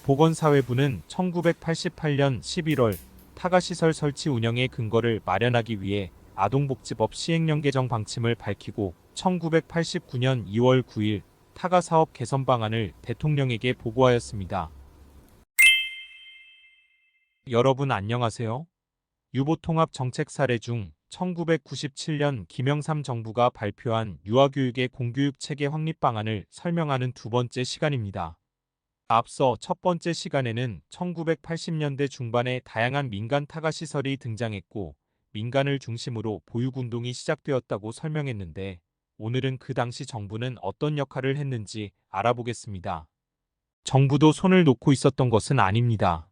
보건사회부는 1988년 11월 타가시설 설치 운영의 근거를 마련하기 위해 아동복지법 시행령 개정 방침을 밝히고 1989년 2월 9일 타가사업 개선 방안을 대통령에게 보고하였습니다. 여러분 안녕하세요. 유보통합 정책 사례 중 1997년 김영삼 정부가 발표한 유아교육의 공교육 체계 확립 방안을 설명하는 두 번째 시간입니다. 앞서 첫 번째 시간에는 1980년대 중반에 다양한 민간 타가 시설이 등장했고 민간을 중심으로 보육운동이 시작되었다고 설명했는데 오늘은 그 당시 정부는 어떤 역할을 했는지 알아보겠습니다. 정부도 손을 놓고 있었던 것은 아닙니다.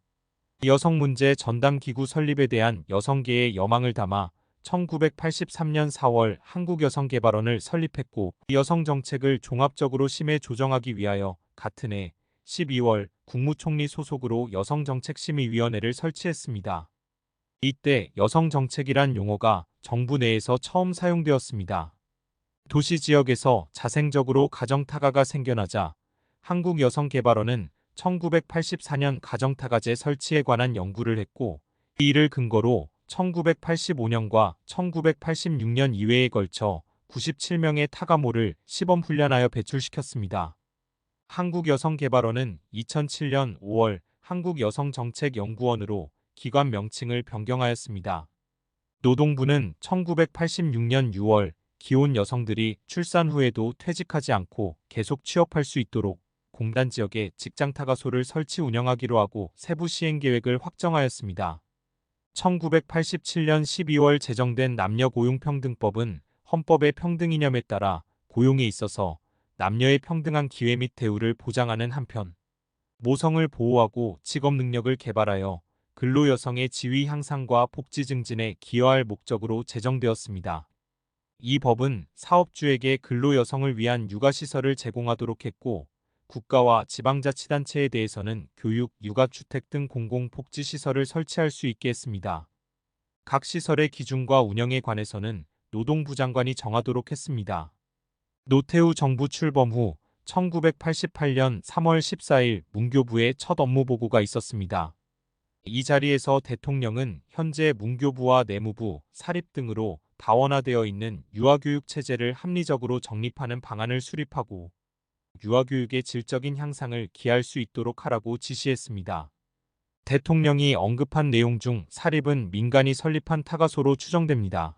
여성 문제 전담 기구 설립에 대한 여성계의 여망을 담아 1983년 4월 한국여성개발원을 설립했고 여성 정책을 종합적으로 심해 조정하기 위하여 같은 해 12월 국무총리 소속으로 여성정책심의위원회를 설치했습니다. 이때 여성정책이란 용어가 정부 내에서 처음 사용되었습니다. 도시 지역에서 자생적으로 가정타가가 생겨나자 한국여성개발원은 1984년 가정타가제 설치에 관한 연구를 했고 이를 근거로 1985년과 1986년 이외에 걸쳐 97명의 타가모를 시범 훈련하여 배출시켰습니다. 한국여성개발원은 2007년 5월 한국여성정책연구원으로 기관 명칭을 변경하였습니다. 노동부는 1986년 6월 기혼 여성들이 출산 후에도 퇴직하지 않고 계속 취업할 수 있도록 공단 지역에 직장타가소를 설치 운영하기로 하고 세부 시행계획을 확정하였습니다. 1987년 12월 제정된 남녀고용평등법은 헌법의 평등이념에 따라 고용에 있어서 남녀의 평등한 기회 및 대우를 보장하는 한편 모성을 보호하고 직업 능력을 개발하여 근로 여성의 지위 향상과 복지 증진에 기여할 목적으로 제정되었습니다. 이 법은 사업주에게 근로 여성을 위한 육아시설을 제공하도록 했고 국가와 지방자치단체에 대해서는 교육, 육아주택 등 공공복지시설을 설치할 수 있게 했습니다. 각 시설의 기준과 운영에 관해서는 노동부 장관이 정하도록 했습니다. 노태우 정부 출범 후 1988년 3월 14일 문교부에 첫 업무보고가 있었습니다. 이 자리에서 대통령은 현재 문교부와 내무부, 사립 등으로 다원화되어 있는 유아교육 체제를 합리적으로 정립하는 방안을 수립하고 유아교육의 질적인 향상을 기할 수 있도록 하라고 지시했습니다. 대통령이 언급한 내용 중 사립은 민간이 설립한 타가소로 추정됩니다.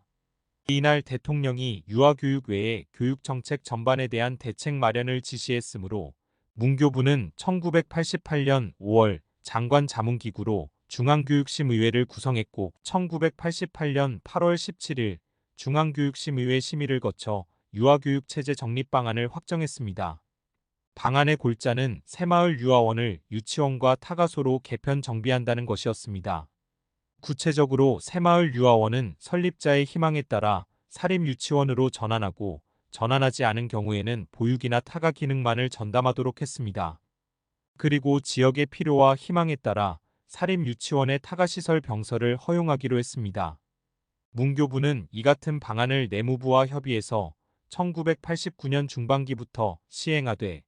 이날 대통령이 유아교육 외에 교육정책 전반에 대한 대책 마련을 지시했으므로 문교부는 1988년 5월 장관 자문기구로 중앙교육심의회를 구성했고 1988년 8월 17일 중앙교육심의회 심의를 거쳐 유아교육체제 정립 방안을 확정했습니다. 방안의 골자는 새마을 유아원을 유치원과 타가소로 개편 정비한다는 것이었습니다. 구체적으로 새마을 유아원은 설립자의 희망에 따라 사립유치원으로 전환하고 전환하지 않은 경우에는 보육이나 타가 기능만을 전담하도록 했습니다. 그리고 지역의 필요와 희망에 따라 사립유치원의 타가시설 병설을 허용하기로 했습니다. 문교부는 이 같은 방안을 내무부와 협의해서 1989년 중반기부터 시행하되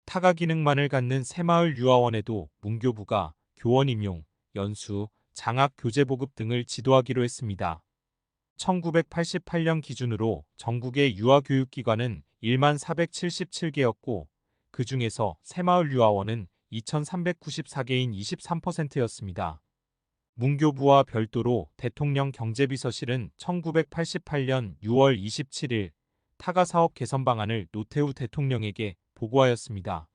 타가 기능만을 갖는 새마을 유아원에도 문교부가 교원 임용, 연수, 장학 교재 보급 등을 지도하기로 했습니다. 1988년 기준으로 전국의 유아교육기관은 1만 477개였고 그 중에서 새마을 유아원은 2394개인 23%였습니다. 문교부와 별도로 대통령 경제비서실은 1988년 6월 27일 타가사업 개선 방안을 노태우 대통령에게 보고하였습니다.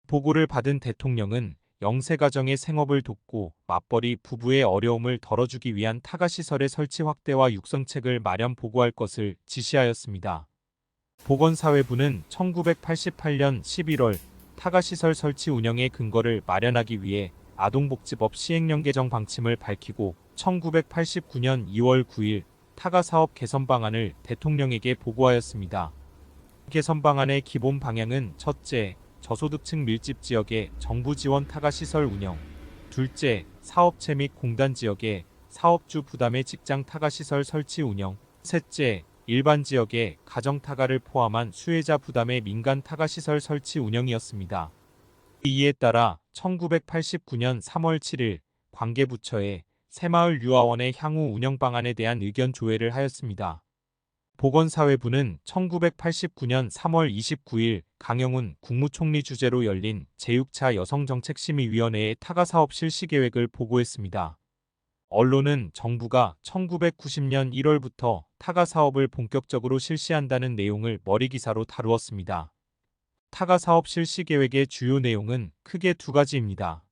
보고를 받은 대통령은 영세가정의 생업을 돕고 맞벌이 부부의 어려움을 덜어주기 위한 타가시설의 설치 확대와 육성책을 마련 보고할 것을 지시하였습니다. 보건사회부는 1988년 11월 타가시설 설치 운영의 근거를 마련하기 위해 아동복지법 시행령 개정 방침을 밝히고 1989년 2월 9일 타가사업 개선 방안을 대통령에게 보고하였습니다. 개선 방안의 기본 방향은 첫째, 저소득층 밀집 지역의 정부 지원 타가 시설 운영. 둘째, 사업체 및 공단 지역의 사업주 부담의 직장 타가 시설 설치 운영. 셋째, 일반 지역의 가정 타가를 포함한 수혜자 부담의 민간 타가 시설 설치 운영이었습니다. 이에 따라 1989년 3월 7일 관계부처에 새마을 유아원의 향후 운영 방안에 대한 의견 조회를 하였습니다. 보건사회부는 1989년 3월 29일 강영훈 국무총리 주재로 열린 제6차 여성정책심의위원회의 타가사업 실시계획을 보고했습니다. 언론은 정부가 1990년 1월부터 타가사업을 본격적으로 실시한다는 내용을 머리기사로 다루었습니다. 타가사업 실시계획의 주요 내용은 크게 두 가지입니다.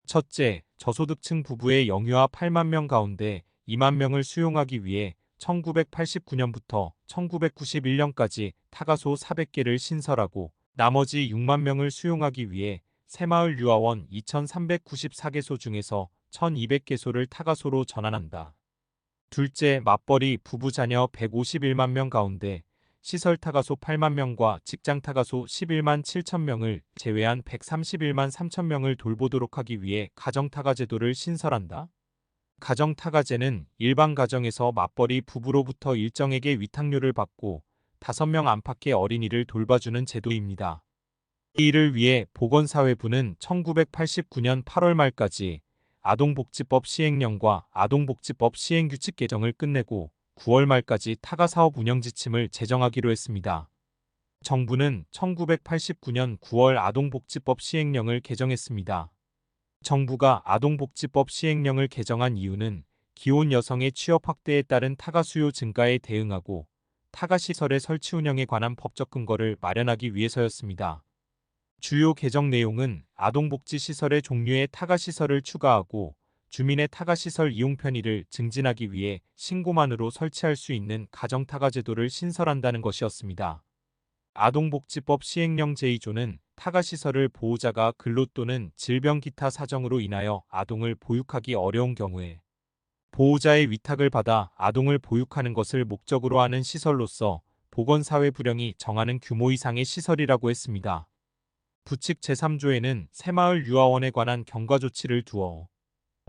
첫째, 저소득층 부부의 영유아 8만 명 가운데 2만 명을 수용하기 위해 1989년부터 1991년까지 타가소 400개를 신설하고 나머지 6만 명을 수용하기 위해 새마을 유아원 2394개소 중에서 1200개소를 타가소로 전환한다. 둘째, 맞벌이 부부 자녀 151만 명 가운데 시설 타가소 8만 명과 직장 타가소 11만 7천 명을 제외한 131만 3천 명을 돌보도록 하기 위해 가정타가 제도를 신설한다. 가정타가제는 일반 가정에서 맞벌이 부부로부터 일정에게 위탁료를 받고 5명 안팎의 어린이를 돌봐주는 제도입니다. 이를 위해 보건사회부는 1989년 8월 말까지 아동복지법 시행령과 아동복지법 시행규칙 개정을 끝내고 9월 말까지 타가사업 운영지침을 제정하기로 했습니다. 정부는 1989년 9월 아동복지법 시행령을 개정했습니다. 정부가 아동복지법 시행령을 개정한 이유는 기혼 여성의 취업 확대에 따른 타가 수요 증가에 대응하고 타가시설의 설치 운영에 관한 법적 근거를 마련하기 위해서였습니다. 주요 개정 내용은 아동복지시설의 종류의 타가시설을 추가하고 주민의 타가시설 이용 편의를 증진하기 위해 신고만으로 설치할 수 있는 가정타가 제도를 신설한다는 것이었습니다. 아동복지법 시행령 제2조는 타가시설을 보호자가 근로 또는 질병 기타 사정으로 인하여 아동을 보육하기 어려운 경우에 보호자의 위탁을 받아 아동을 보육하는 것을 목적으로 하는 시설로서 보건사회부령이 정하는 규모 이상의 시설이라고 했습니다. 부칙 제3조에는 새마을 유아원에 관한 경과 조치를 두어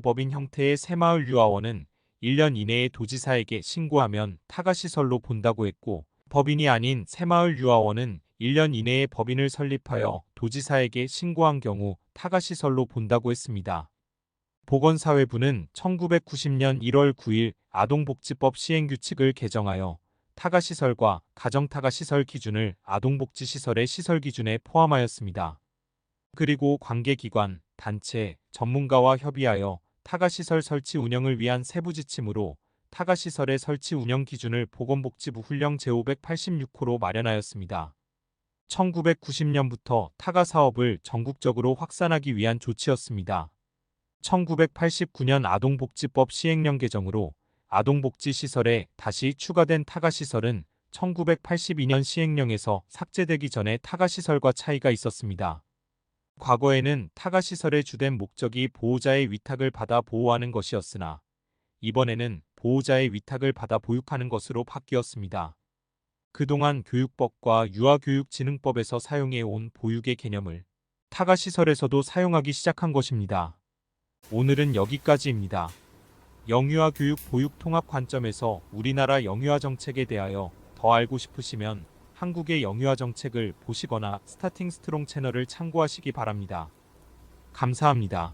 법인 형태의 새마을 유아원은 1년 이내에 도지사에게 신고하면 타가시설로 본다고 했고 법인이 아닌 새마을 유아원은 1년 이내에 법인을 설립하여 도지사에게 신고한 경우 타가시설로 본다고 했습니다. 보건사회부는 1990년 1월 9일 아동복지법 시행규칙을 개정하여 타가시설과 가정타가시설 기준을 아동복지시설의 시설 기준에 포함하였습니다. 그리고 관계기관, 단체, 전문가와 협의하여 타가시설 설치 운영을 위한 세부 지침으로 타가시설의 설치 운영 기준을 보건복지부 훈령 제586호로 마련하였습니다. 1990년부터 타가 사업을 전국적으로 확산하기 위한 조치였습니다. 1989년 아동복지법 시행령 개정으로 아동복지시설에 다시 추가된 타가시설은 1982년 시행령에서 삭제되기 전에 타가시설과 차이가 있었습니다. 과거에는 타가시설의 주된 목적이 보호자의 위탁을 받아 보호하는 것이었으나 이번에는 보호자의 위탁을 받아 보육하는 것으로 바뀌었습니다. 그동안 교육법과 유아교육진흥법에서 사용해온 보육의 개념을 타가시설에서도 사용하기 시작한 것입니다. 오늘은 여기까지입니다. 영유아 교육 보육 통합 관점에서 우리나라 영유아 정책에 대하여 더 알고 싶으시면 한국의 영유아 정책을 보시거나 스타팅 스트롱 채널을 참고하시기 바랍니다. 감사합니다.